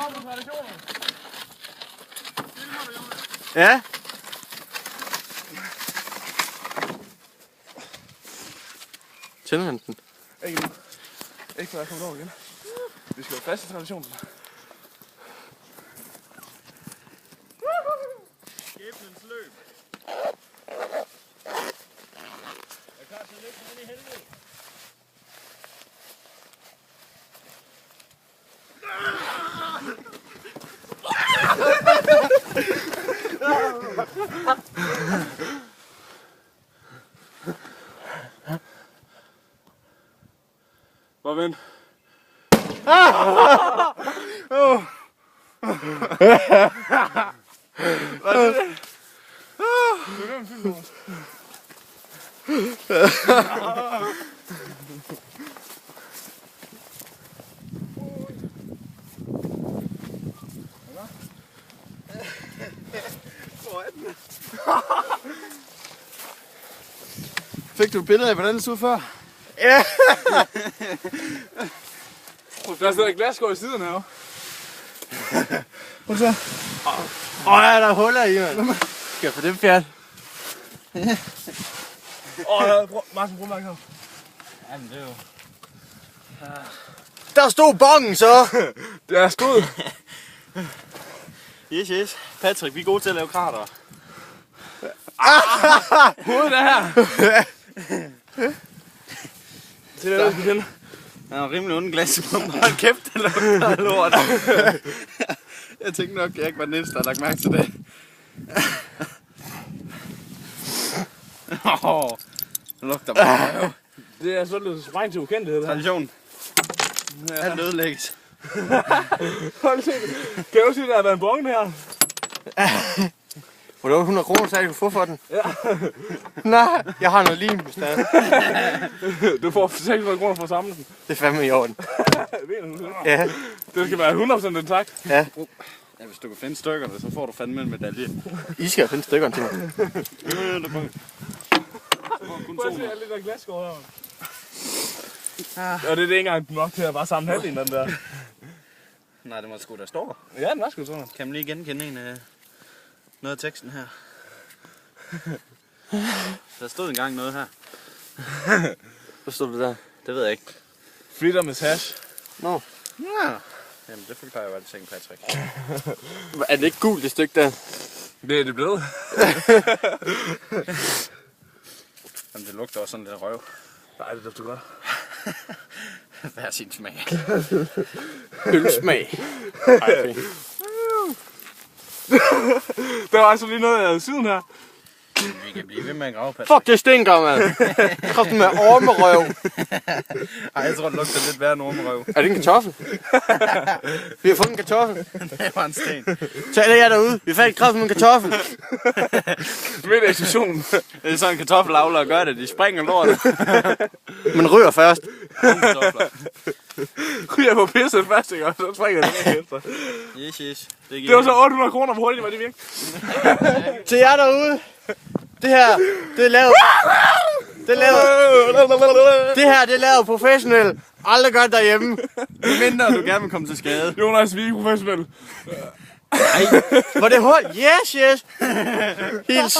op på traditionen. Ja. Tænder han den? Ikke nu. Ikke før jeg kommer over igen. Vi skal jo fast i traditionen. Skæbnens løb. Jeg er klar til at lægge mig ind i helvede. Bare vent. Hvad er det? Det er den film. Fik du et billede af, hvordan det så ud før? Ja! Der sidder et glasskår i siden her. Prøv så. Ja, der er huller i, mand. Skal jeg få det fjert? Martin, prøv mærke her. Jamen, det er jo... Der stod bongen så! Det er stod. Yes. Patrick, vi er gode til at lave krater. Hovedet er her. Det er det, vi skal finde. Han er rimelig ondt glas på mig. Hold kæft, det lugter af lort. Jeg tænkte nok, jeg ikke var den eneste, der har lagt mærke til det. Det lugter bare. Det er sådan lidt sprængt til ukendthed. Tradition. Alt ødelægges. Hold til det. Kan du sige, at der har været en bonge her? Hvor det var 100 kroner, så jeg kunne få for den. Ja. Nej, jeg har noget lim i stedet. Du får 600 kroner for at samle den. Det er fandme i orden. Ja. Det skal være 100% intakt. Ja. Ja, hvis du kan finde stykkerne, så får du fandme en medalje. I skal finde stykkerne til mig. Prøv at se alle de der glasskår her. Og det er ikke engang nok til at bare samle halvdelen af den der. Nej, det må sgu da stå. Ja, den var sgu sådan. Kan man lige genkende en af noget af teksten her? Der stod engang noget her. Hvad stod det der? Det ved jeg ikke. Fritter med hash. Nå. Ja. Jamen, det forklarer jo alting, Patrick. Er det ikke gult, det stykke der? Det er det blevet. Jamen, det lugter også sådan lidt røv. Nej, det dufter godt. Hver sin smag. Ølsmag. Ej, fint. Der var altså lige noget af siden her. Vi kan blive ved med at grave, Patrick. Fuck, det stinker, mand. Kraften med ormerøv. Ej, jeg tror, det lugter lidt værre end ormerøv. Er det en kartoffel? Vi har fundet en kartoffel. Det var en sten. Så alle jer derude, vi fandt kraften med en kartoffel. Midt i eksplosionen. Det er sådan en kartoffelavler gør det. De springer lortet. Men ryger først. Ryger på pisset først, ikke? Og så springer det efter. Yes. Det var så 800 kroner, hvor hurtigt var det virkelig. Til jer derude. Det her, det er lavet. Det er lavet professionelt. Aldrig gør det derhjemme. Mindre du gerne vil komme til skade. Jonas, vi er professionelle. Var det hul? Yes. Hils.